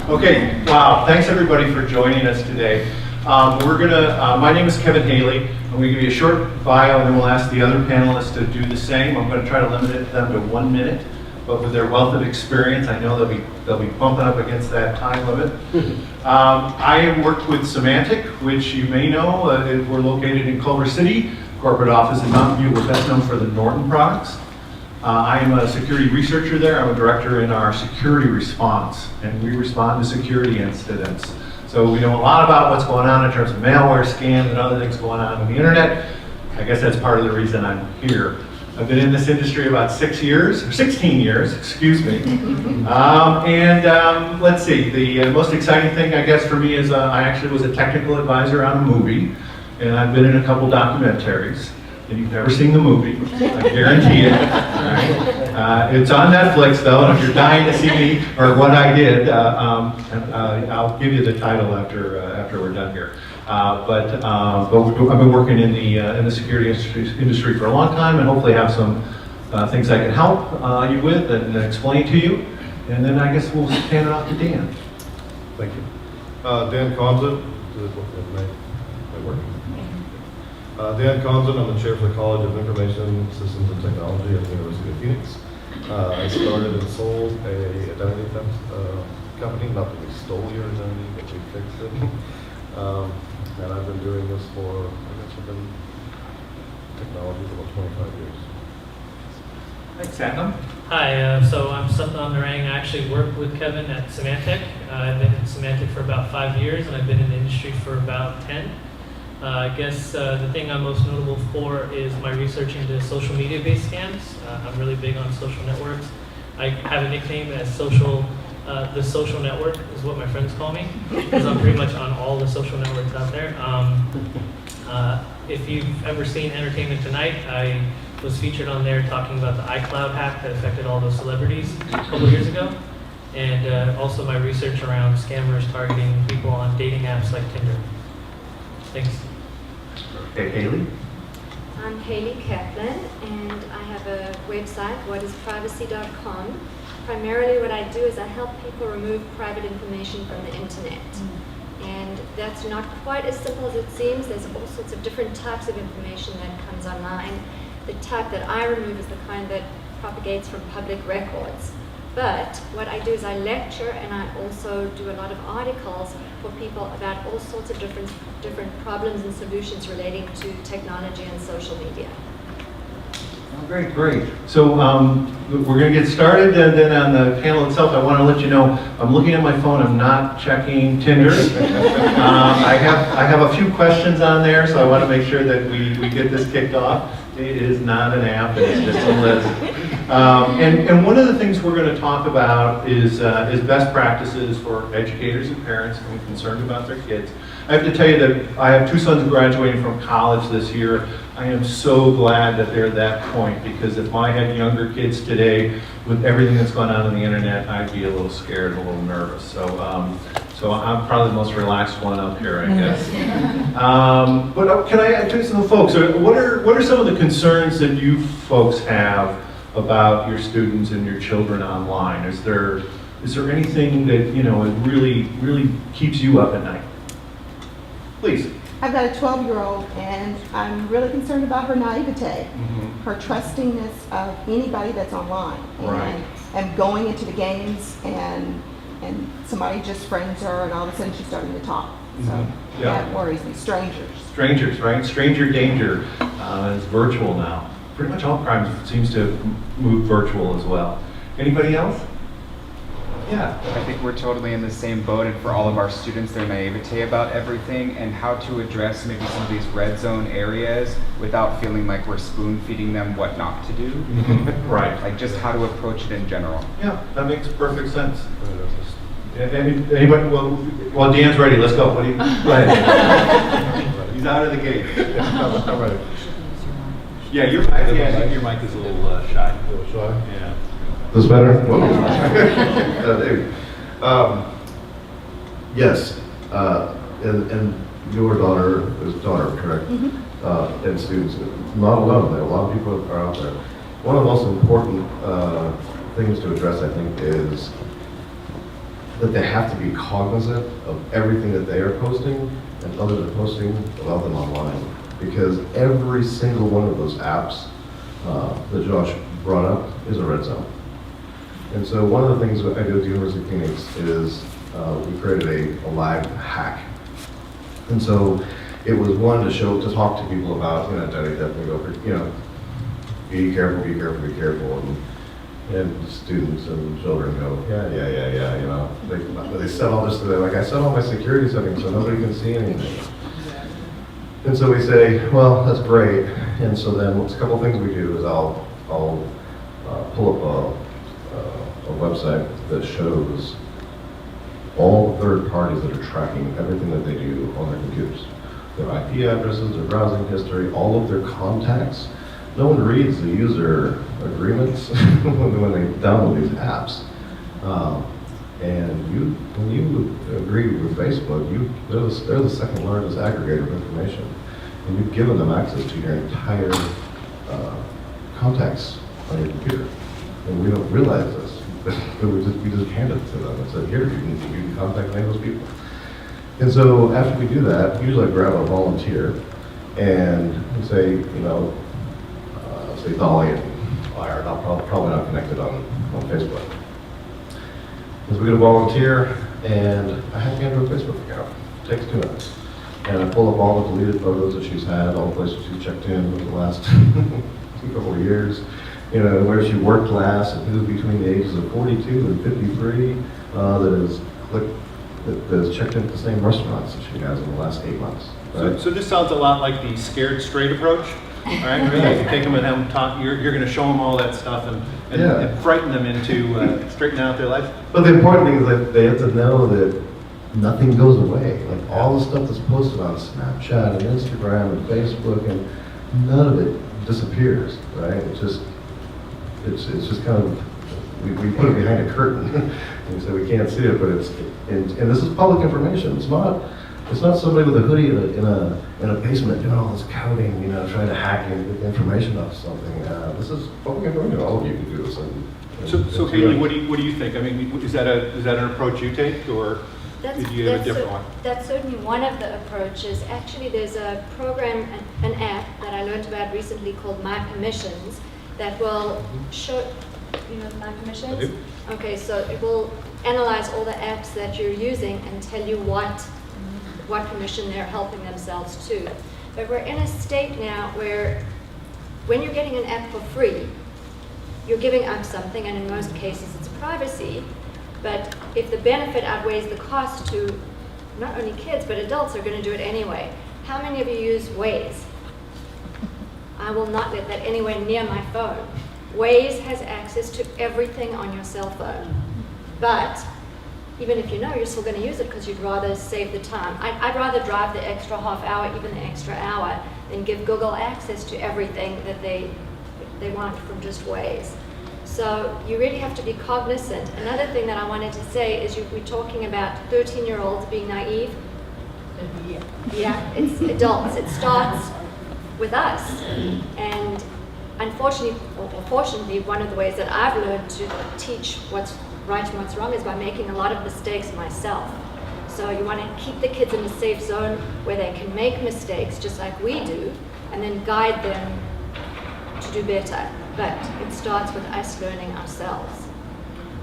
Okay, wow, thanks everybody for joining us today. My name is Kevin Haley. I'm going to give you a short bio and then we'll ask the other panelists to do the same. I'm going to try to limit them to 1 minute, but with their wealth of experience, I know they'll be bumping up against that time limit. I work with Symantec, which you may know. We're located in Culver City, corporate office in Mountain View. We're best known for the Norton products. I am a security researcher there. I'm a director in our security response, and we respond to security incidents. So we know a lot about what's going on in terms of malware scams and other things going on the internet. I guess that's part of the reason I'm here. I've been in this industry about 16 years, excuse me. Let's see, the most exciting thing, I guess, for me is I actually was a technical advisor on a movie, and I've been in a couple documentaries. And you've never seen the movie, I guarantee it. Right? It's on Netflix though, and if you're dying to see me, or what I did, I'll give you the title after we're done here. But I've been working in the security industry for a long time, and hopefully have some things I can help you with and explain to you. And then I guess we'll hand it off to Dan. Thank you. Dan Conzon. Dan Conzon, I'm the chair for the College of Information Systems and Technology at the University of Phoenix. I started and sold a identity theft company, not that we stole your identity, but we fixed it. And I've been doing this for, I've been technology for about 25 years. Thanks, Satnam. Hi, so I'm Satnam Narang. I actually work with Kevin at Symantec. I've been in Symantec for about 5 years, and I've been in the industry for about 10. I guess the thing I'm most notable for is my research into social media-based scams. I'm really big on social networks. I have a nickname as the social network is what my friends call me, because I'm pretty much on all the social networks out there. If you've ever seen Entertainment Tonight, I was featured on there talking about the iCloud hack that affected all those celebrities a couple years ago. And also my research around scammers targeting people on dating apps like Tinder. Thanks. Okay, Haley. I'm Haley Kaplan, and I have a website, whatisprivacy.com. Primarily what I do is I help people remove private information from the internet. And that's not quite as simple as it seems. There's all sorts of different types of information that comes online. The type that I remove is the kind that propagates from public records. But what I do is I lecture, and I also do a lot of articles for people about all sorts of different problems and solutions relating to technology and social media. Oh, great. So we're going to get started, and then on the panel itself, I want to let you know I'm looking at my phone. I'm not checking Tinder. I have a few questions on there, so I want to make sure that we get this kicked off. It is not an app; it's just a list. And one of the things we're going to talk about is best practices for educators and parents who are concerned about their kids. I have to tell you that I have 2 sons graduating from college this year. I am so glad that they're at that point, because if I had younger kids today, with everything that's going on the internet, I'd be a little scared, a little nervous. So I'm probably the most relaxed one up here, I guess. But can I ask some folks, what are some of the concerns that you folks have about your students and your children online? Is there anything that it really keeps you up at night? Please. I've got a 12-year-old, and I'm really concerned about her naivete, her trustingness of anybody that's online, and going into the games, and somebody just friends her, and all of a sudden she's starting to talk. So that worries me. Strangers, right? Stranger danger is virtual now. Pretty much all crime seems to move virtual as well. Anybody else? Yeah. I think we're totally in the same boat, and for all of our students, their naivete about everything and how to address maybe some of these red zone areas without feeling like we're spoon feeding them what not to do. Right. Like just how to approach it in general. Yeah, that makes perfect sense. Anybody? Well, Dan's ready. Let's go. What do you? Go ahead. He's out of the gate. I'm ready. Yeah, I think your mic is a little shy. A little shy? Yeah. This better? Yes, and your daughter is correct? And students, not alone, a lot of people are out there. One of the most important things to address, I think, is that they have to be cognizant of everything that they are posting and others are posting about them online. Because every single one of those apps that Josh brought up is a red zone. And so one of the things that I do at the University of Phoenix is we created a live hack. And so it was one to talk to people about, identity theft and go, be careful, be careful, be careful. And students and children go, yeah. They set all this to them. Like, I set all my security settings so nobody can see anything. And so we say, well, that's great. And so then a couple things we do is I'll pull up a website that shows all the third parties that are tracking everything that they do on their computers. Their IP addresses, their browsing history, all of their contacts. No one reads the user agreements when they download these apps. And when you agree with Facebook, they're the second largest aggregator of information. And you've given them access to your entire contacts on your computer. And we don't realize this. we just hand it to them and said, here, you can contact any of those people. And so after we do that, usually I grab a volunteer and we say, say Dolly and I are probably not connected on Facebook. So we get a volunteer and I hack into her Facebook account. It takes 2 minutes. And I pull up all the deleted photos that she's had, all the places she's checked in over the last couple of years, where she worked last and who's between the ages of 42 and 53 that has checked into the same restaurants that she has in the last 8 months. Right? So this sounds a lot like the scared straight approach. All right, really, you take them and have them talk. You're going to show them all that stuff and frighten them into straightening out their life. But the important thing is that they have to know that nothing goes away. Like all the stuff that's posted on Snapchat and Instagram and Facebook, and none of it disappears, right? It's just kind of we put it behind a curtain and so we can't see it, but and this is public information. It's not somebody with a hoodie in a basement doing all this coding, trying to hack information off something. This is public information. All of you can do this. So Haley, what do you think? I mean, is that an approach you take, or do you have a different one? That's certainly one of the approaches. Actually, there's a program, an app that I learned about recently called My Permissions that will show, My Permissions? I do. Okay, so it will analyze all the apps that you're using and tell you what permission they're helping themselves to. But we're in a state now where when you're getting an app for free, you're giving up something, and in most cases it's privacy. But if the benefit outweighs the cost to not only kids, but adults are going to do it anyway. How many of you use Waze? I will not let that anywhere near my phone. Waze has access to everything on your cell phone. But even if you're still going to use it because you'd rather save the time. I'd rather drive the extra half hour, even the extra hour, than give Google access to everything that they want from just Waze. So you really have to be cognizant. Another thing that I wanted to say is we're talking about 13-year-olds being naive. Yeah, it's adults. It starts with us. And unfortunately, or fortunately, one of the ways that I've learned to teach what's right and what's wrong is by making a lot of mistakes myself. So you want to keep the kids in a safe zone where they can make mistakes just like we do, and then guide them to do better. But it starts with us learning ourselves.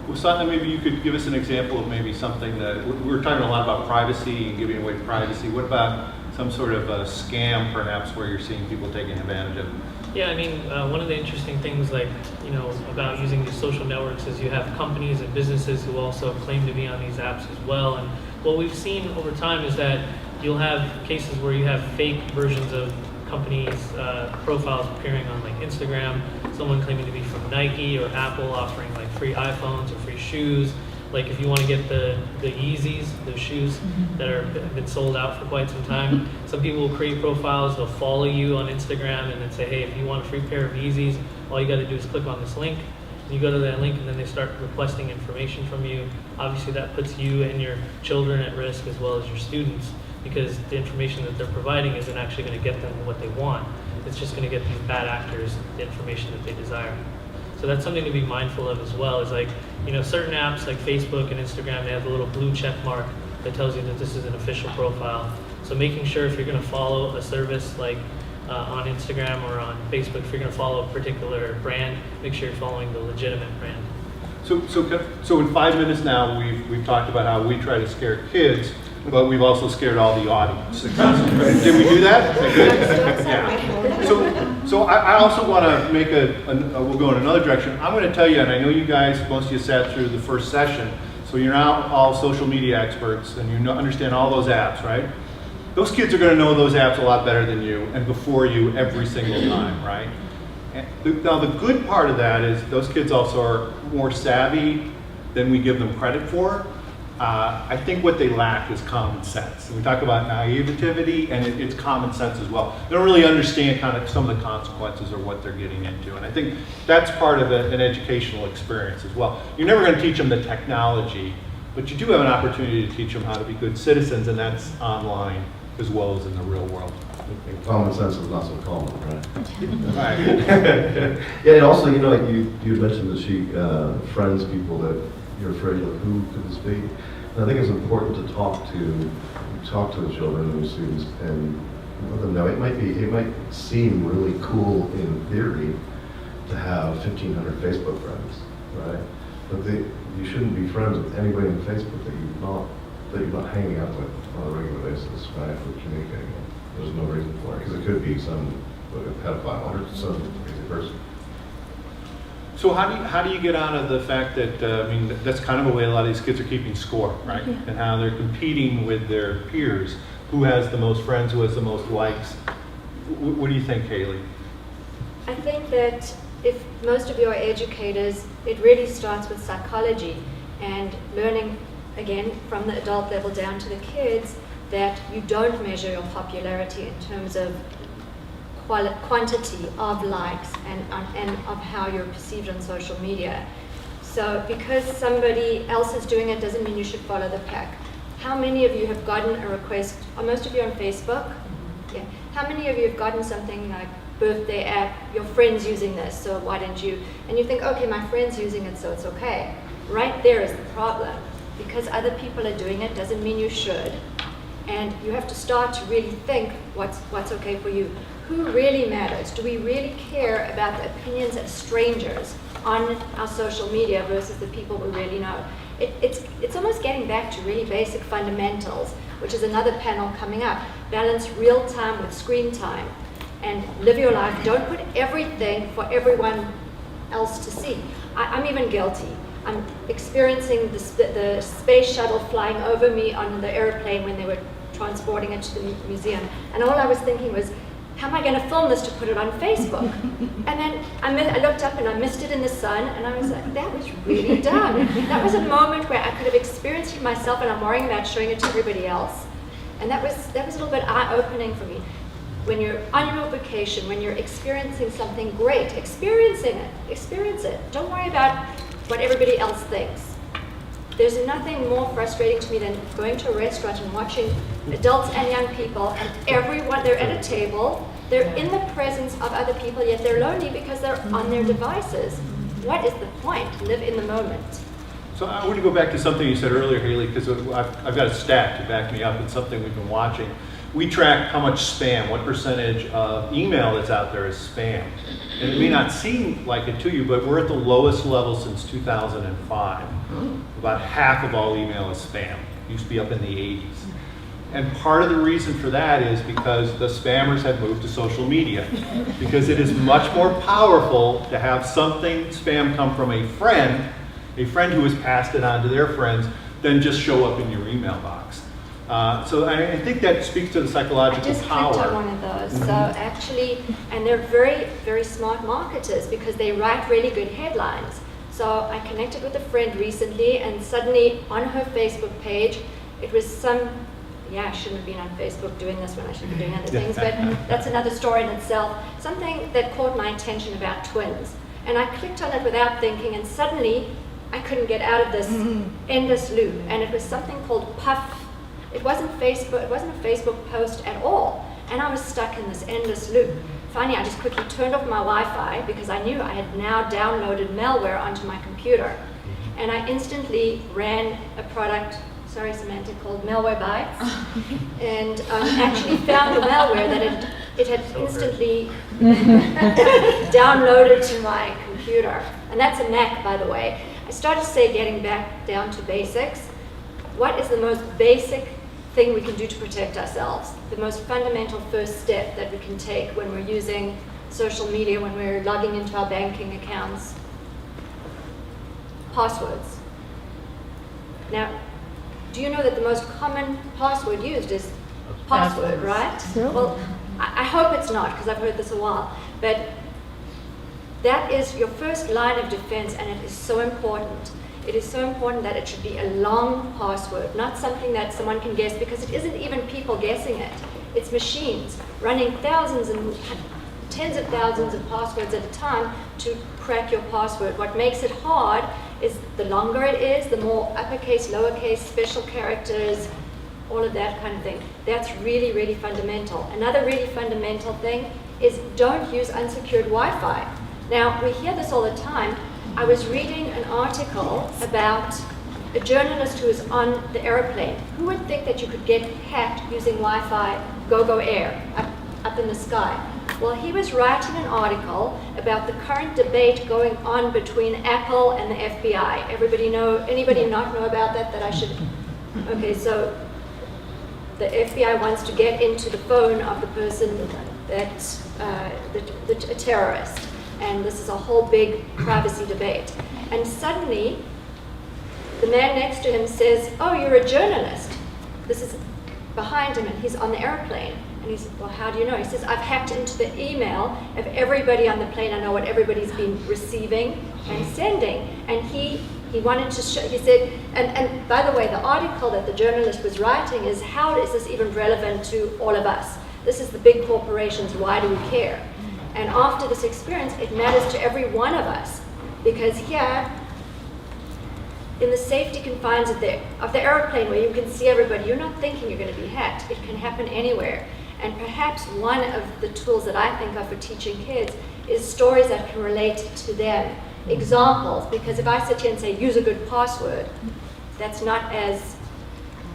Well, Satna, maybe you could give us an example of maybe something that we're talking a lot about privacy and giving away privacy. What about some sort of a scam, perhaps, where you're seeing people taking advantage of it? Yeah, I mean, one of the interesting things, about using these social networks is you have companies and businesses who also claim to be on these apps as well. And what we've seen over time is that you'll have cases where you have fake versions of companies' profiles appearing on Instagram, someone claiming to be from Nike or Apple offering free iPhones or free shoes. If you want to get the Yeezys, those shoes that have been sold out for quite some time, some people will create profiles, they'll follow you on Instagram and then say, hey, if you want a free pair of Yeezys, all you got to do is click on this link. And you go to that link and then they start requesting information from you. Obviously that puts you and your children at risk as well as your students, because the information that they're providing isn't actually going to get them what they want. It's just going to get these bad actors the information that they desire. So that's something to be mindful of as well. Is like, you know, certain apps like Facebook and Instagram, they have the little blue check mark that tells you that this is an official profile. So making sure if you're going to follow a service like on Instagram or on Facebook, if you're going to follow a particular brand, make sure you're following the legitimate brand. So in 5 minutes now, we've talked about how we try to scare kids, but we've also scared all the audience. Did we do that? Yeah. So I also want to make we'll go in another direction. I'm going to tell you, and I know you guys, most of you sat through the first session, so you're now all social media experts and you understand all those apps, right? Those kids are going to know those apps a lot better than you and before you every single time, right? And now the good part of that is those kids also are more savvy than we give them credit for. I think what they lack is common sense. And we talk about naivety, and it's common sense as well. They don't really understand kind of some of the consequences or what they're getting into. And I think that's part of an educational experience as well. You're never going to teach them the technology, but you do have an opportunity to teach them how to be good citizens, and that's online as well as in the real world. And common sense is not so common, right? Right. Yeah, and also, you know, you mentioned that she friends people that you're afraid of. Who could this be? And I think it's important to talk to the children and the students and let them know it might seem really cool in theory to have 1,500 Facebook friends, right? But you shouldn't be friends with anybody on Facebook that you're not hanging out with on a regular basis, right? Or communicating with. There's no reason for it, because it could be some pedophile or some crazy person. So how do you get out of the fact that, I mean, that's kind of a way a lot of these kids are keeping score, right? Yeah. And how they're competing with their peers. Who has the most friends, who has the most likes? What do you think, Haley? I think that if most of you are educators, it really starts with psychology and learning, again, from the adult level down to the kids, that you don't measure your popularity in terms of quantity of likes and of how you're perceived on social media. So because somebody else is doing it doesn't mean you should follow the pack. How many of you have gotten a request? Are most of you on Facebook? Yeah. How many of you have gotten something like birthday app, your friend's using this, so why don't you? And you think, okay, my friend's using it, so it's okay. Right there is the problem. Because other people are doing it doesn't mean you should. And you have to start to really think what's okay for you. Who really matters? Do we really care about the opinions of strangers on our social media versus the people we really know? It's almost getting back to really basic fundamentals, which is another panel coming up. Balance real time with screen time and live your life. Don't put everything for everyone else to see. I'm even guilty. I'm experiencing the space shuttle flying over me on the airplane when they were transporting it to the museum. And all I was thinking was, how am I going to film this to put it on Facebook? And then I looked up and I missed it in the sun, and I was like, that was really dumb. That was a moment where I could have experienced it myself, and I'm worrying about showing it to everybody else. And that was a little bit eye-opening for me. When you're on your vacation, when you're experiencing something great, experience it. Don't worry about what everybody else thinks. There's nothing more frustrating to me than going to a restaurant and watching adults and young people, and everyone, they're at a table, they're in the presence of other people, yet they're lonely because they're on their devices. What is the point? Live in the moment. So I want to go back to something you said earlier, Haley, because I've got a stat to back me up. It's something we've been watching. We track how much spam, what percentage of email that's out there is spam. And it may not seem like it to you, but we're at the lowest level since 2005. About half of all email is spam. It used to be up in the 80s. And part of the reason for that is because the spammers have moved to social media. Because it is much more powerful to have something spam come from a friend who has passed it on to their friends, than just show up in your email box. So I think that speaks to the psychological I just power. clicked on one of those. So actually, and they're very, very smart marketers because they write really good headlines. So I connected with a friend recently, and suddenly on her Facebook page, it was I shouldn't have been on Facebook doing this when I should be doing other things, but that's another story in itself. Something that caught my attention about twins. And I clicked on it without thinking, and suddenly I couldn't get out of this endless loop. And it was something called Puff. It wasn't Facebook. It wasn't a Facebook post at all. And I was stuck in this endless loop. Finally, I just quickly turned off my Wi-Fi because I knew I had now downloaded malware onto my computer. And I instantly ran a product, sorry Samantha, called Malwarebytes, and actually found the malware that it had instantly downloaded to my computer. And that's a Mac, by the way. I started to say, getting back down to basics, what is the most basic thing we can do to protect ourselves? The most fundamental first step that we can take when we're using social media, when we're logging into our banking accounts? Passwords. Now, do you know that the most common password used is password, right? Well, I hope it's not, because I've heard this a while, but that is your first line of defense, and it is so important. It is so important that it should be a long password, not something that someone can guess, because it isn't even people guessing it. It's machines running thousands and tens of thousands of passwords at a time to crack your password. What makes it hard is the longer it is, the more uppercase, lowercase, special characters, all of that kind of thing. That's really, really fundamental. Another really fundamental thing is don't use unsecured Wi-Fi. Now, we hear this all the time. I was reading an article about a journalist who was on the airplane. Who would think that you could get hacked using Wi-Fi, go Air, up in the sky? Well, he was writing an article about the current debate going on between Apple and the FBI. Anybody not know about that I should? Okay, so the FBI wants to get into the phone of the person that's a terrorist. And this is a whole big privacy debate. And suddenly, the man next to him says, "Oh, you're a journalist." This is behind him, and he's on the airplane. And he said, "Well, how do you know?" He says, "I've hacked into the email of everybody on the plane. I know what everybody's been receiving and sending." And he wanted to show, he said, and by the way, the article that the journalist was writing is, how is this even relevant to all of us? This is the big corporations, why do we care? And after this experience, it matters to every one of us, because here, in the safety confines of the airplane where you can see everybody, you're not thinking you're going to be hacked. It can happen anywhere. And perhaps one of the tools that I think of for teaching kids is stories that can relate to them. Examples, because if I sit here and say, use a good password, that's not as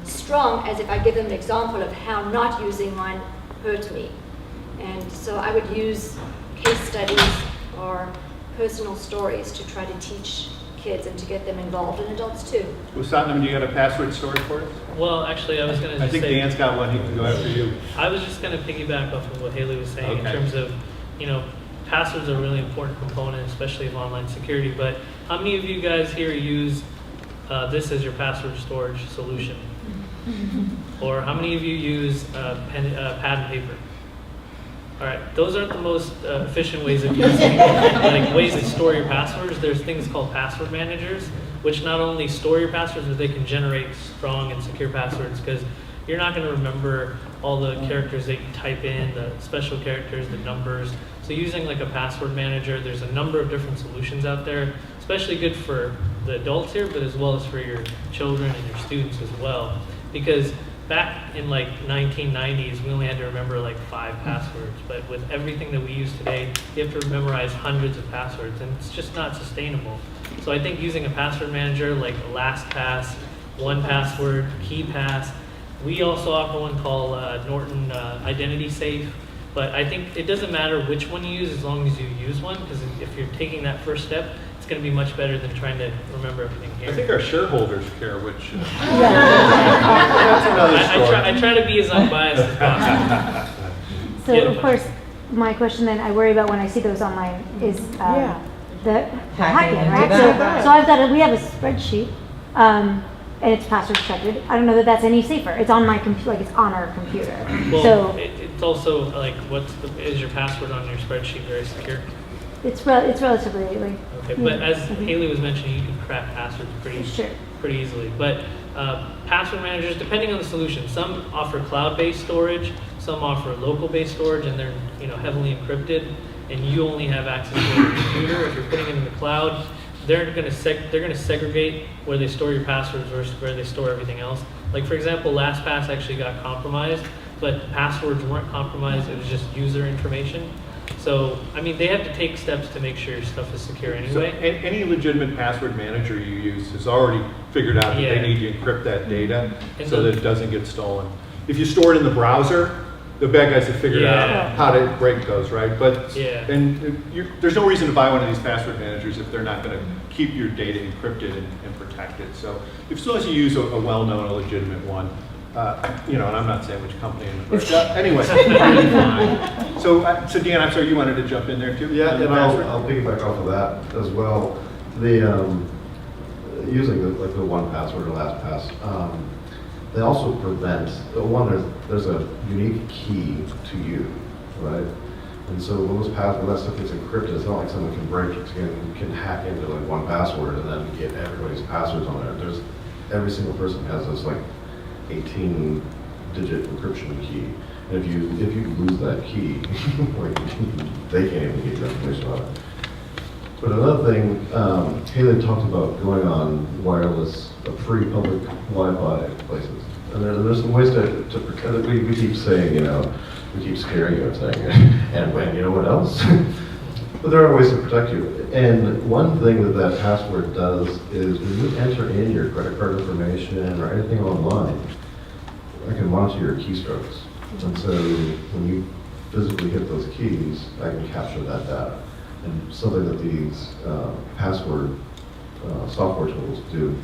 strong as if I give them an example of how not using one hurt me. And so I would use case studies or personal stories to try to teach kids and to get them involved, and adults too. Well, Satnam, do you got a password story for us? Well, actually, I was going to I think say, Dan's got one. He can go after you. I was just going to piggyback off of what Haley was saying in Okay. terms of, passwords are a really important component, especially of online security. But how many of you guys here use this as your password storage solution? Or how many of you use pad and paper? All right, those aren't the most efficient ways of using ways to store your passwords. There's things called password managers, which not only store your passwords, but they can generate strong and secure passwords, because you're not going to remember all the characters that you type in, the special characters, the numbers. So using like a password manager, there's a number of different solutions out there, especially good for the adults here, but as well as for your children and your students as well. Because back in like 1990s, we only had to remember like 5 passwords, but with everything that we use today, you have to memorize hundreds of passwords, and it's just not sustainable. So I think using a password manager like LastPass, 1Password, KeePass, we also offer one called Norton Identity Safe, but I think it doesn't matter which one you use as long as you use one, because if you're taking that first step, it's going to be much better than trying to remember everything here. I think our shareholders care which. That's another story. I try to be as unbiased as possible. So Yeah, of course, my question then I worry about when I see those online is the hacking, right? So I've got we have a spreadsheet, and it's password protected. I don't know that that's any safer. It's on my computer, like it's on our computer. Well, So it's also like, is your password on your spreadsheet very secure? it's relatively Okay, but as Haley was mentioning, you can crack passwords pretty easily. But password managers, depending on the solution, some offer cloud-based storage, some offer local-based storage, and they're heavily encrypted, and you only have access to your computer. If you're putting it in the cloud, they're going to segregate where they store your passwords versus where they store everything else. Like for example, LastPass actually got compromised, but the passwords weren't compromised. It was just user information. So, I mean, they have to take steps to make sure your stuff is secure So anyway. any legitimate password manager you use has already figured out that Yeah. they need to encrypt that data And so the- that it doesn't get stolen. If you store it in the browser, the bad guys have figured Yeah. out how to break those, right? But Yeah. there's no reason to buy one of these password managers if they're not going to keep your data encrypted and protected. So as long as you use a well-known, a legitimate one, and I'm not saying which company. Anyway, you'll be fine. So Dan, I'm sorry, you wanted to jump in there too? Yeah, On the and password? I'll piggyback off of that as well. The, using the 1Password or LastPass, they also prevent, there's a unique key to you, right? And so when that stuff gets encrypted, it's not like someone can can hack into like 1Password and then get everybody's passwords on there. Every single person has this like 18-digit encryption key. And if you lose that key, like, they can't even get your information on it. But another thing, Haley talked about going on wireless, free public Wi-Fi places. And there's some ways to protect it. We keep saying, we keep scaring you and saying, and when, you know what else? But there are ways to protect you. And one thing that password does is when you enter in your credit card information or anything online, I can monitor your keystrokes. And so when you physically hit those keys, I can capture that data. And something that these password software tools do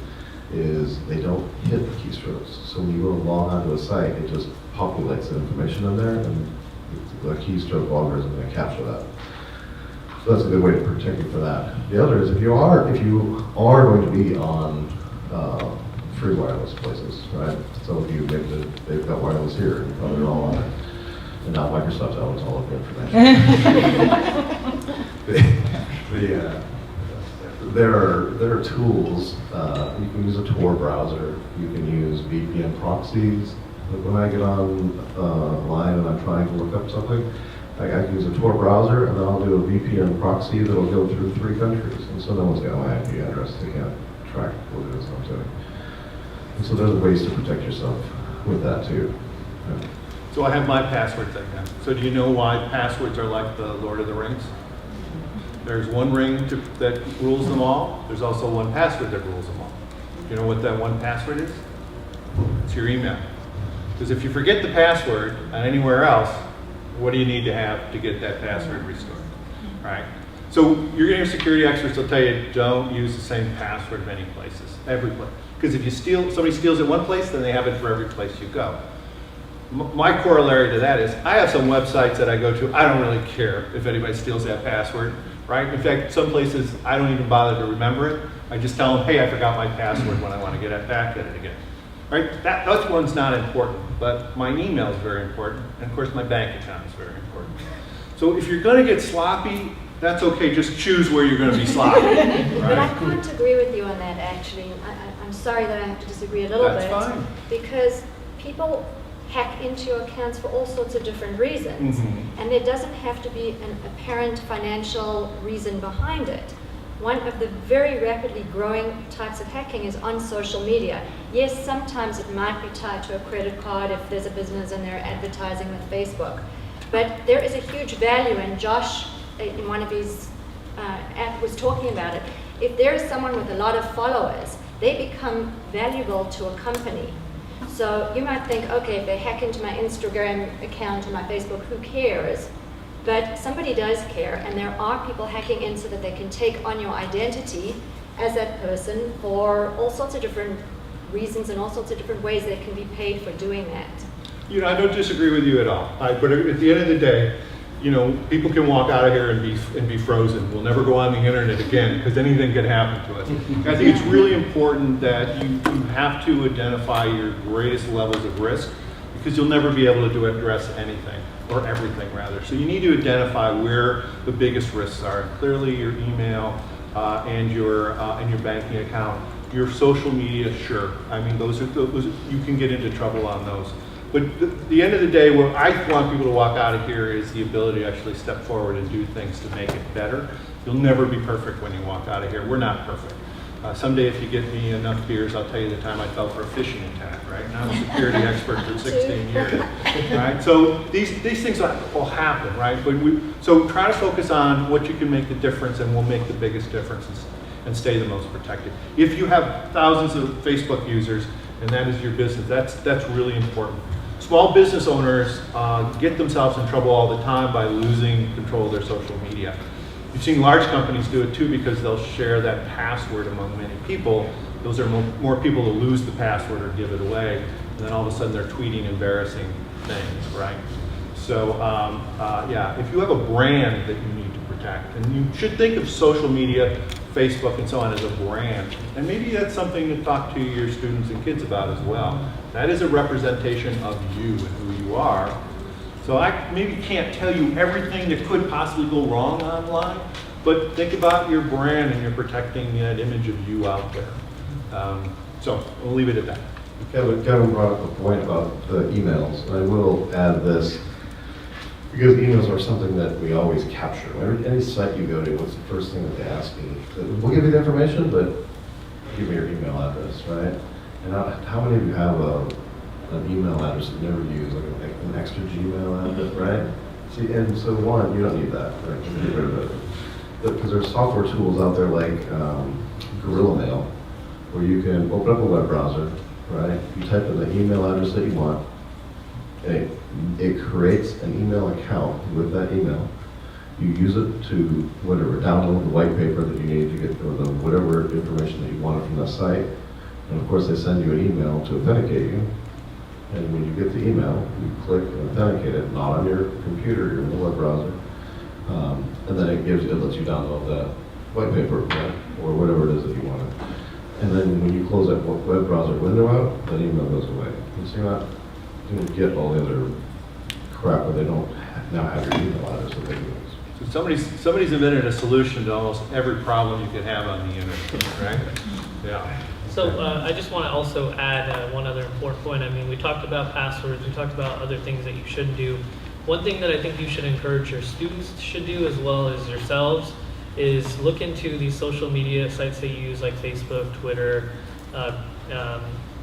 is they don't hit the keystrokes. So when you go log onto a site, it just populates the information in there, and the keystroke logger is going to capture that. So that's a good way to protect you for that. The other is if you are going to be on free wireless places, right? Some of you, maybe they've got wireless here, and probably they're all on it. And now Microsoft owns all of the information. There are tools. You can use a Tor browser. You can use VPN proxies. Like when I get online and I'm trying to look up something, I can use a Tor browser, and then I'll do a VPN proxy that'll go through 3 countries. And so no one's got my IP address. They can't track what it is I'm doing. And so there's ways to protect yourself with that too. Yeah. So I have my password thing now. So do you know why passwords are like the Lord of the Rings? There's one ring that rules them all. There's also one password that rules them all. You know what that one password is? It's your email. Because if you forget the password on anywhere else, what do you need to have to get that password restored, right? So your security experts will tell you don't use the same password many places, every place. Because if somebody steals it one place, then they have it for every place you go. My corollary to that is I have some websites that I go to, I don't really care if anybody steals that password, right? In fact, some places I don't even bother to remember it. I just tell them, hey, I forgot my password when I want to get it back at it again. Right? That one's not important, but my email is very important, and of course my bank account is very important. So if you're going to get sloppy, that's okay. Just choose where you're going to be sloppy. But I Right? can't agree with you on that, actually. I'm sorry that I have to disagree a little That's bit. fine. Because people hack into your accounts for all sorts of different reasons. Mhm. And there doesn't have to be an apparent financial reason behind it. One of the very rapidly growing types of hacking is on social media. Yes, sometimes it might be tied to a credit card if there's a business and they're advertising with Facebook. But there is a huge value, and Josh, in one of his app, was talking about it. If there is someone with a lot of followers, they become valuable to a company. So you might think, okay, if they hack into my Instagram account or my Facebook, who cares? But somebody does care, and there are people hacking in so that they can take on your identity as that person for all sorts of different reasons and all sorts of different ways they can be paid for doing that. I don't disagree with you at all. But at the end of the day, people can walk out of here and be frozen. We'll never go on the internet again because anything can happen to us. I think it's really important that you have to identify your greatest levels of risk, because you'll never be able to address anything, or everything rather. So you need to identify where the biggest risks are. Clearly your email and your banking account. Your social media, sure. I mean, those you can get into trouble on those. But the end of the day, what I want people to walk out of here is the ability to actually step forward and do things to make it better. You'll never be perfect when you walk out of here. We're not perfect. Someday, if you get me enough beers, I'll tell you the time I fell for a phishing attack, right? And I'm a security expert for 16 years, right? So these things will happen, right? But so try to focus on what you can make the difference, and will make the biggest differences and stay the most protected. If you have thousands of Facebook users and that is your business, that's really important. Small business owners get themselves in trouble all the time by losing control of their social media. You've seen large companies do it too, because they'll share that password among many people. Those are more people to lose the password or give it away, and then all of a sudden they're tweeting embarrassing things, right? So yeah, if you have a brand that you need to protect, and you should think of social media, Facebook and so on, as a brand, and maybe that's something to talk to your students and kids about as well. That is a representation of you and who you are. So I maybe can't tell you everything that could possibly go wrong online, but think about your brand, and you're protecting that image of you out there. So we'll leave it at that. Kevin brought up a point about the emails, and I will add this, because emails are something that we always capture. Any site you go to, what's the first thing that they ask you? We'll give you the information, but give me your email address, right? And how many of you have an email address that you never use, like an extra Gmail address, right? See, and so one, you don't need that, right? You can get rid of it. Because there's software tools out there like Gorilla Mail, where you can open up a web browser, right? You type in the email address that you want, and it creates an email account with that email. You use it to download the white paper that you need to get, or the whatever information that you wanted from that site. And of course, they send you an email to authenticate you. And when you get the email, you click and authenticate it, not on your computer, you're in the web browser. And then it lets you download that white paper, right? Or whatever it is that you wanted. And then when you close that web browser window out, that email goes away. And so you're not going to get all the other crap, but they don't now have your email address that they use. So somebody's invented a solution to almost every problem you could have on the internet, right? Yeah. So I just want to also add one other important point. I mean, we talked about passwords, we talked about other things that you shouldn't do. One thing that I think you should encourage your students should do, as well as yourselves, is look into these social media sites that you use, like Facebook, Twitter,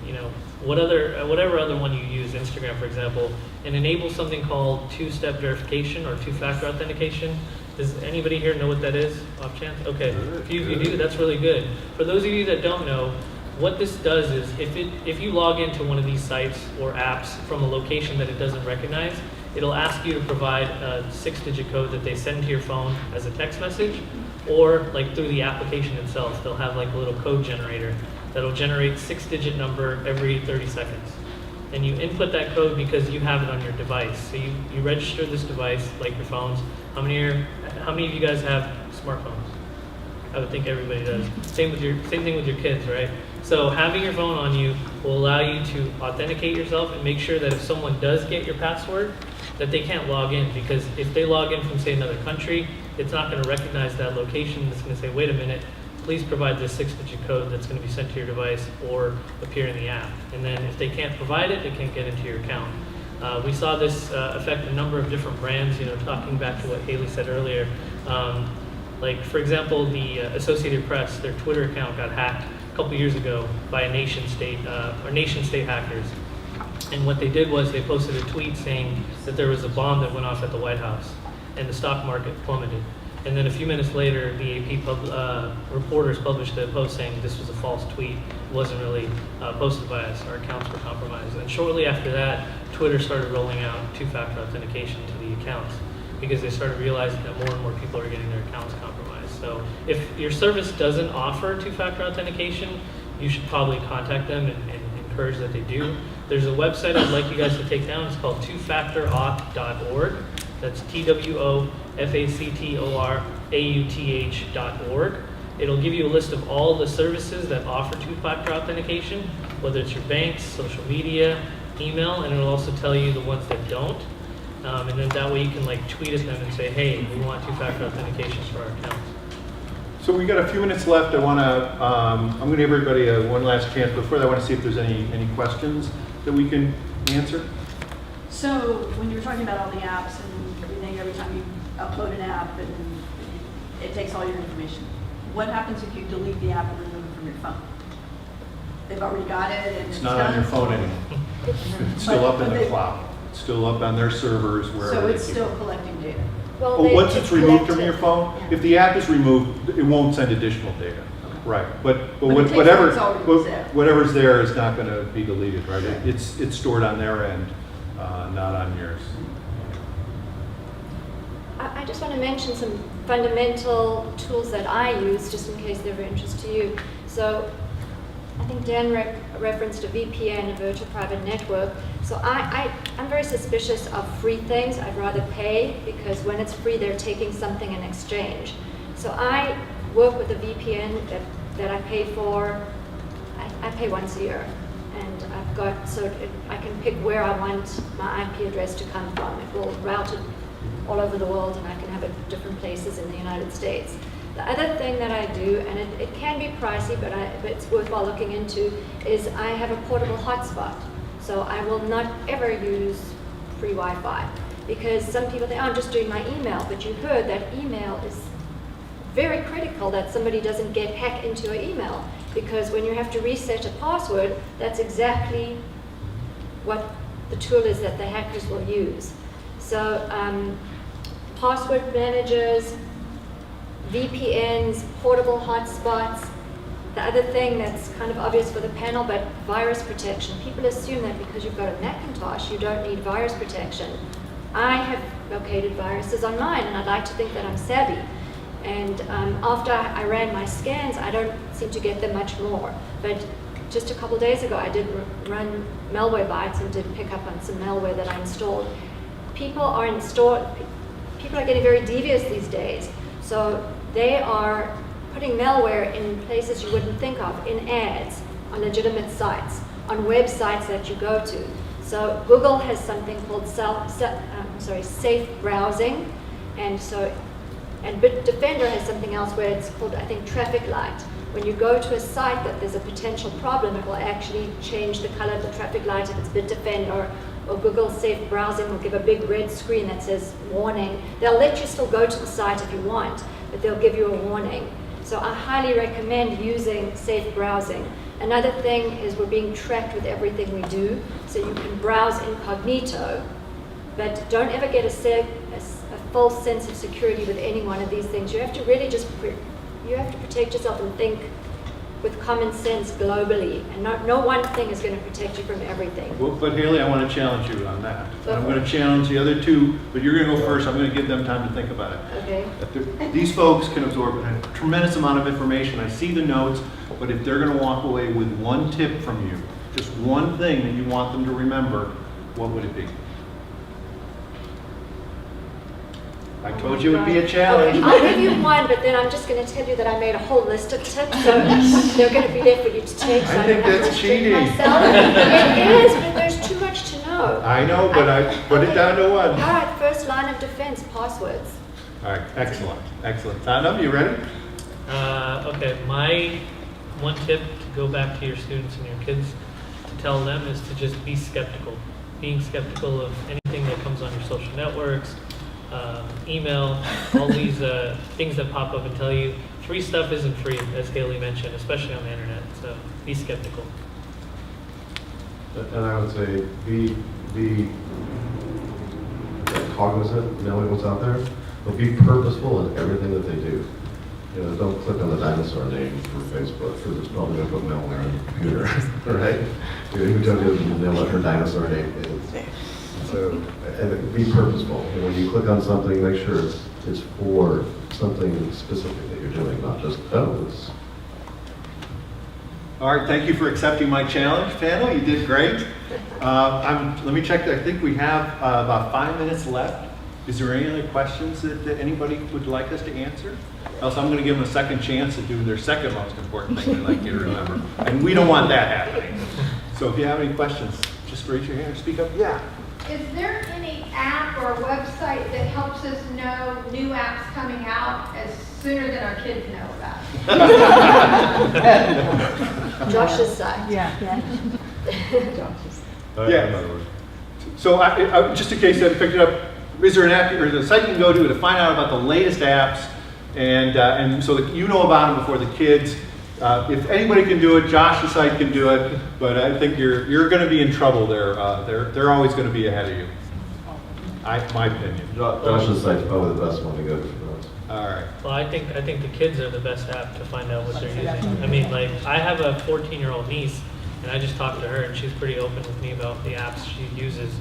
you know, whatever other one you use, Instagram, for example, and enable something called two-step verification or two-factor authentication. Does anybody here know what that is, off chance? Okay, if you do, that's really good. For those of you that don't know, what this does is, if you log into one of these sites or apps from a location that it doesn't recognize, it'll ask you to provide a 6-digit code that they send to your phone as a text message, or like through the application itself, they'll have like a little code generator that'll generate 6-digit number every 30 seconds. And you input that code because you have it on your device. So you register this device, like your phones. How many of you guys have smartphones? I would think everybody does. Same thing with your kids, right? So having your phone on you will allow you to authenticate yourself and make sure that if someone does get your password, that they can't log in, because if they log in from, say, another country, it's not going to recognize that location. It's going to say, wait a minute, please provide this 6-digit code that's going to be sent to your device or appear in the app. And then if they can't provide it, they can't get into your account. We saw this affect a number of different brands, you know, talking back to what Haley said earlier. Like, for example, the Associated Press, their Twitter account got hacked a couple years ago by nation-state hackers. And what they did was they posted a tweet saying that there was a bomb that went off at the White House, and the stock market plummeted. And then a few minutes later, the AP reporters published a post saying this was a false tweet. It wasn't really posted by us. Our accounts were compromised. And shortly after that, Twitter started rolling out two-factor authentication to the accounts, because they started realizing that more and more people are getting their accounts compromised. So if your service doesn't offer two-factor authentication, you should probably contact them and encourage that they do. There's a website I'd like you guys to take down. It's called twofactorauth.org. That's twofactorauth.org. It'll give you a list of all the services that offer two-factor authentication, whether it's your banks, social media, email, and it'll also tell you the ones that don't. And then that way you can like tweet at them and say, hey, we want two-factor authentications for our accounts. So we got a few minutes left. I'm going to give everybody one last chance. Before that, I want to see if there's any questions that we can answer. So when you're talking about all the apps and everything, every time you upload an app and it takes all your information, what happens if you delete the app and remove from your phone. They've already got it and It's not on your phone anymore. It's still up in the cloud. It's still up on their servers wherever. So they it's keep still it. collecting data. Well, Oh, once it's removed from collected. your phone, Yeah. if the app is removed, it won't send additional data. Right, but But it takes whatever, what's already there. whatever's there is not gonna be deleted, right? It's stored on their end, not on yours. I just want to mention some fundamental tools that I use, just in case they're of interest to you. So I think Dan referenced a VPN, a virtual private network. So I'm very suspicious of free things. I'd rather pay, because when it's free, they're taking something in exchange. So I work with a VPN that I pay for. I pay once a year. And I've got, I can pick where I want my IP address to come from. It will route it all over the world, and I can have it different places in the United States. The other thing that I do, and it can be pricey, but it's worthwhile looking into, is I have a portable hotspot. So I will not ever use free Wi-Fi, because some people think, oh, I'm just doing my email, but you heard that email is very critical that somebody doesn't get hacked into your email, because when you have to reset a password, that's exactly what the tool is that the hackers will use. So password managers, VPNs, portable hotspots. The other thing that's kind of obvious for the panel, but virus protection. People assume that because you've got a Macintosh, you don't need virus protection. I have located viruses on mine, and I'd like to think that I'm savvy. And after I ran my scans, I don't seem to get them much more. But just a couple of days ago, I did run Malwarebytes and did pick up on some malware that I installed. People are getting very devious these days. So they are putting malware in places you wouldn't think of, in ads, on legitimate sites, on websites that you go to. So Google has something called safe browsing, and Bitdefender has something else where it's called, I think, traffic light. When you go to a site that there's a potential problem, it will actually change the color of the traffic light if it's Bitdefender, or Google Safe Browsing will give a big red screen that says warning. They'll let you still go to the site if you want, but they'll give you a warning. So I highly recommend using Safe Browsing. Another thing is we're being tracked with everything we do, so you can browse incognito, but don't ever get a false sense of security with any one of these things. You have to really you have to protect yourself and think with common sense globally, and no one thing is going to protect you from everything. Well, but Haley, I want to challenge you on that. Go I'm for going it. to challenge the other two, but you're going to go first. I'm going to give them time to think about it. Okay. These folks can absorb a tremendous amount of information. I see the notes, but if they're going to walk away with one tip from you, just one thing that you want them to remember, what would it be? I told you it would be a challenge. Okay, I'll give you one, but then I'm just going to tell you that I made a whole list of tips, so they're going to be there for you to take. So I don't think have to that's restrict cheating. myself. It is, but there's too much to know. I know, but I put it down to one. All right, first line of defense, passwords. All right, excellent, excellent. Tandem, you ready? Okay, my one tip to go back to your students and your kids to tell them is to just be skeptical. Being skeptical of anything that comes on your social networks, email, all these things that pop up and tell you free stuff isn't free, as Haley mentioned, especially on the internet. So be skeptical. And I would say be cognizant, knowing what's out there, but be purposeful in everything that they do. You know, don't click on the dinosaur name for Facebook, because it's probably going to put malware on your computer, right? You know, who told you to know what her dinosaur name is? So, and be purposeful. And when you click on something, make sure it's for something specific that you're doing, not just, oh, it's. All right, thank you for accepting my challenge, panel. You did great. Let me check. I think we have about 5 minutes left. Is there any other questions that anybody would like us to answer? Else I'm going to give them a second chance to do their second most important thing they'd like you to remember. And we don't want that happening. So if you have any questions, just raise your hand or speak up. Yeah. Is there any app or website that helps us know new apps coming out as sooner than our kids know about? Josh's side. Yeah. Yeah. So just in case you haven't picked it up, is there an app or a site you can go to find out about the latest apps and so that you know about them before the kids? If anybody can do it, Josh's site can do it, but I think you're going to be in trouble there. They're always going to be ahead of you. My opinion. Josh's site's probably the best one to go to. All right. Well, I think the kids are the best app to find out what they're using. I mean, like, I have a 14-year-old niece, and I just talked to her, and she's pretty open with me about the apps she uses.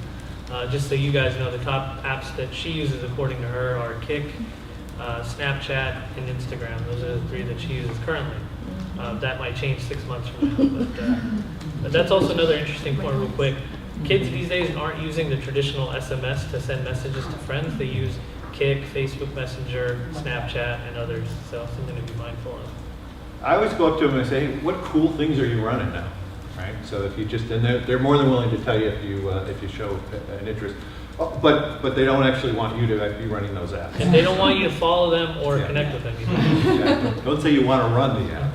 Just so you guys know, the top apps that she uses, according to her, are Kik, Snapchat, and Instagram. Those are the 3 that she uses currently. That might change 6 months from now. But that's also another interesting point, real quick. Kids these days aren't using the traditional SMS to send messages to friends. They use Kik, Facebook Messenger, Snapchat, and others. So something to be mindful of. I always go up to them and say, hey, what cool things are you running now? Right? So if you just, and they're more than willing to tell you if you show an interest. But they don't actually want you to be running those apps. And they don't want you to follow them or connect with them either. Yeah. Don't say you want to run the app.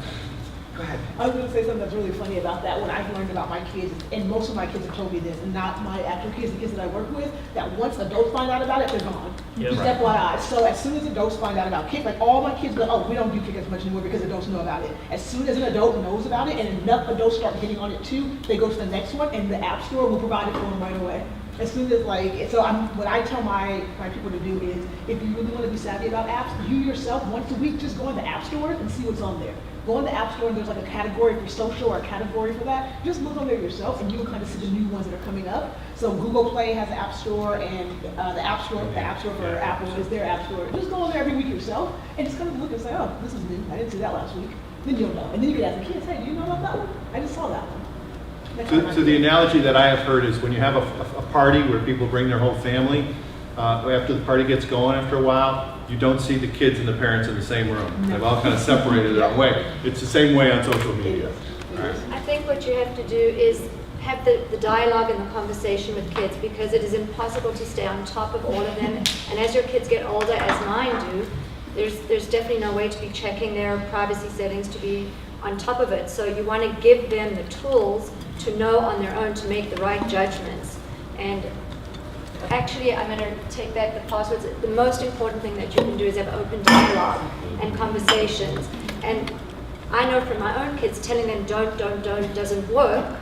Go ahead. I was going to say something that's really funny about that. What I've learned about my kids, and most of my kids have told me this, and not my actual kids, the kids that I work with, that once adults find out about it, they're gone. Yep. Just FYI. So as soon as adults find out about Kik, like all my kids go, oh, we don't do Kik as much anymore because adults know about it. As soon as an adult knows about it and enough adults start getting on it too, they go to the next one, and the App Store will provide it for them right away. As soon as what I tell my people to do is, if you really want to be savvy about apps, you yourself once a week just go in the App Store and see what's on there. Go in the App Store and there's like a category for social or a category for that. Just look on there yourself and you will kind of see the new ones that are coming up. So Google Play has an App Store, and the App Store for Apple is their App Store. Just go on there every week yourself and just kind of look and say, oh, this is new. I didn't see that last week. Then you'll know. And then you can ask the kids, hey, do you know about that one? I just saw that one. So the analogy that I have heard is when you have a party where people bring their whole family, after the party gets going after a while, you don't see the kids and the parents in the same room. They've all kind of separated their own way. It's the same way on social media. Right. I think what you have to do is have the dialogue and the conversation with kids, because it is impossible to stay on top of all of them. And as your kids get older, as mine do, there's definitely no way to be checking their privacy settings to be on top of it. So you want to give them the tools to know on their own to make the right judgments. And actually, I'm going to take back the passwords. The most important thing that you can do is have open dialogue and conversations. And I know from my own kids, telling them don't doesn't work.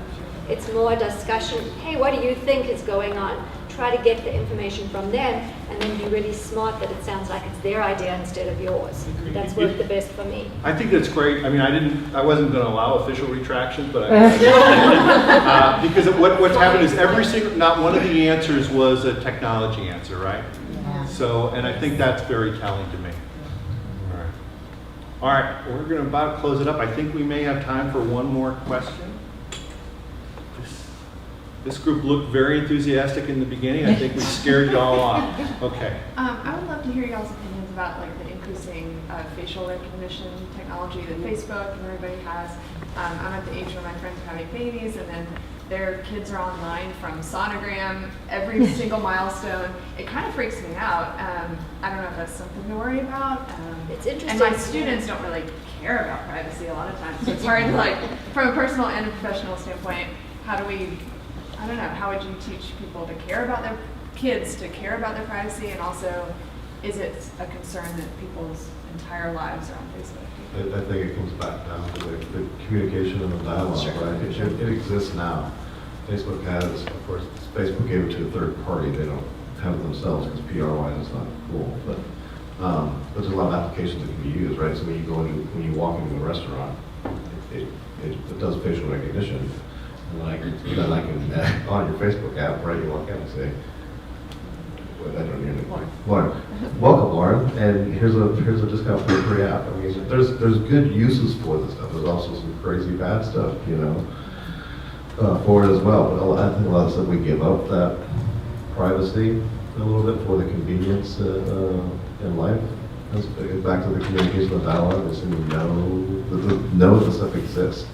It's more discussion. Hey, what do you think is going on? Try to get the information from them, and then be really smart that it sounds like it's their idea instead of yours. That's worked the best for me. I think that's great. I mean, I wasn't going to allow official retractions, but because what's happened is not one of the answers was a technology answer, right? Yeah. So, and I think that's very telling to me. All right, we're going to about close it up. I think we may have time for one more question. This group looked very enthusiastic in the beginning. I think we scared you all off. Okay. I would love to hear y'all's opinions about like the increasing facial recognition technology that Facebook and everybody has. I'm at the age where my friends are having babies, and then their kids are online from sonogram, every single milestone. It kind of freaks me out. I don't know if that's something to worry about. It's interesting. And my students don't really care about privacy a lot of times, so it's hard to like, from a personal and a professional standpoint, how do we, I don't know, how would you teach people to care about their kids, to care about their privacy, and also, is it a concern that people's entire lives are on Facebook? I think it comes back down to the communication and the dialogue, right? It exists now. Facebook has, of course, Facebook gave it to a third party. They don't have it themselves because PR-wise it's not cool. But there's a lot of applications that can be used, right? So when you walk into a restaurant, it does facial recognition. And then I can on your Facebook app, right? You walk in and say, I don't hear anything. Lauren, welcome, Lauren. And here's a discount for a free app. I mean, there's good uses for this stuff. There's also some crazy bad stuff, for it as well. But I think a lot of stuff we give up that privacy a little bit for the convenience in life. Let's get back to the communication and dialogue. Just know that stuff exists.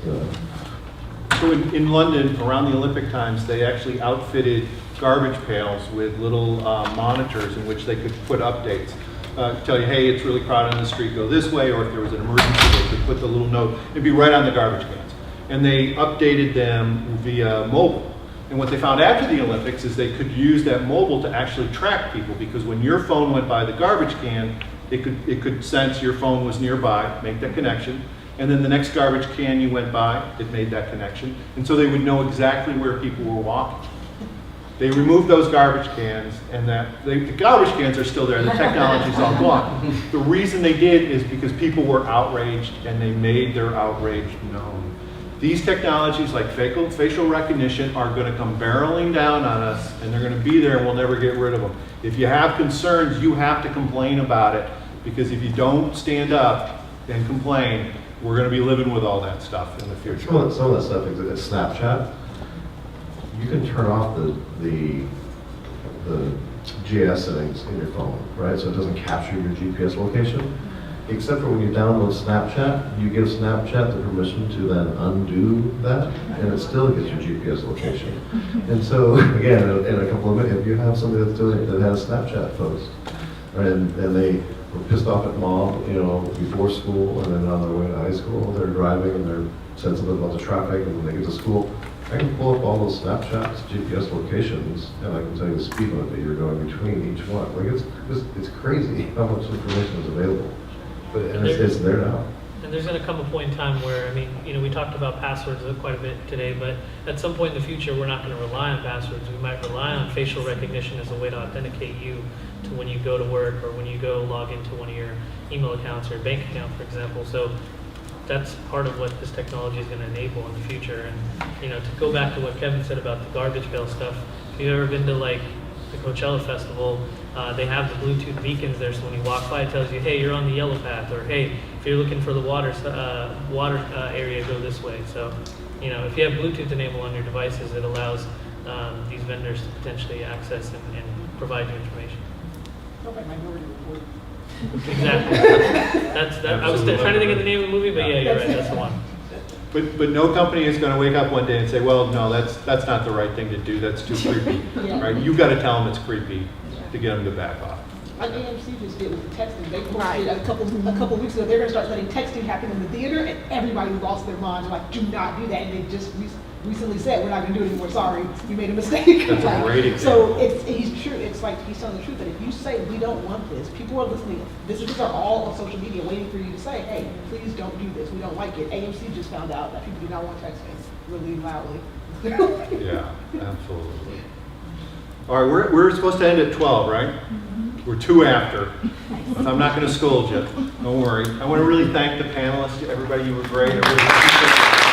So in London, around the Olympic times, they actually outfitted garbage pails with little monitors in which they could put updates. Tell you, hey, it's really crowded on the street, go this way, or if there was an emergency, they could put the little note. It'd be right on the garbage cans. And they updated them via mobile. And what they found after the Olympics is they could use that mobile to actually track people, because when your phone went by the garbage can, it could sense your phone was nearby, make that connection, and then the next garbage can you went by, it made that connection. And so they would know exactly where people were walking. They removed those garbage cans, and the garbage cans are still there, the technology's all gone. The reason they did is because people were outraged, and they made their outrage known. These technologies like facial recognition are going to come barreling down on us, and they're going to be there, and we'll never get rid of them. If you have concerns, you have to complain about it, because if you don't stand up and complain, we're going to be living with all that stuff in the future. Some of that stuff is Snapchat. You can turn off the GIS settings in your phone, right? So it doesn't capture your GPS location. Except for when you download Snapchat, you give Snapchat the permission to then undo that, and it still gets your GPS location. And so, again, in a couple of minutes, if you have somebody that's doing it that has Snapchat posts, right, and they were pissed off at mom, before school, and then on their way to high school, they're driving and they're sensitive about the traffic, and when they get to school, I can pull up all those Snapchat's GPS locations, and I can tell you the speed limit that you're going between each one. Like it's crazy how much information is available, and it's there now. And there's going to come a point in time where, we talked about passwords quite a bit today, but at some point in the future, we're not going to rely on passwords. We might rely on facial recognition as a way to authenticate you to when you go to work or when you go log into one of your email accounts or bank account, for example. So that's part of what this technology is going to enable in the future. And to go back to what Kevin said about the garbage pail stuff, if you've ever been to like the Coachella Festival, they have the Bluetooth beacons there, so when you walk by, it tells you, hey, you're on the yellow path, or hey, if you're looking for the water area, go this way. So, if you have Bluetooth enabled on your devices, it allows these vendors to potentially access and provide you information. Exactly. I was trying to think of the name of the movie, but yeah, you're right. That's the one. But no company is going to wake up one day and say, well, no, that's not the right thing to do. That's too creepy, right? You've got to tell them it's creepy to get them to back off. Like AMC just did with the texting. They posted a couple weeks ago, they're going to start letting texting happen in the theater, and everybody lost their minds. Like, do not do that. And they just recently said, we're not going to do it anymore. Sorry, you made a mistake. That's a great example. So he's true. It's like he's telling the truth that if you say we don't want this, people are listening. Visitors are all on social media waiting for you to say, hey, please don't do this. We don't like it. AMC just found out that people do not want texting really loudly. Yeah, absolutely. All right, we're supposed to end at 12, right? We're 2 after. So I'm not going to scold you. Don't worry. I want to really thank the panelists. Everybody, you were great. I really appreciate it.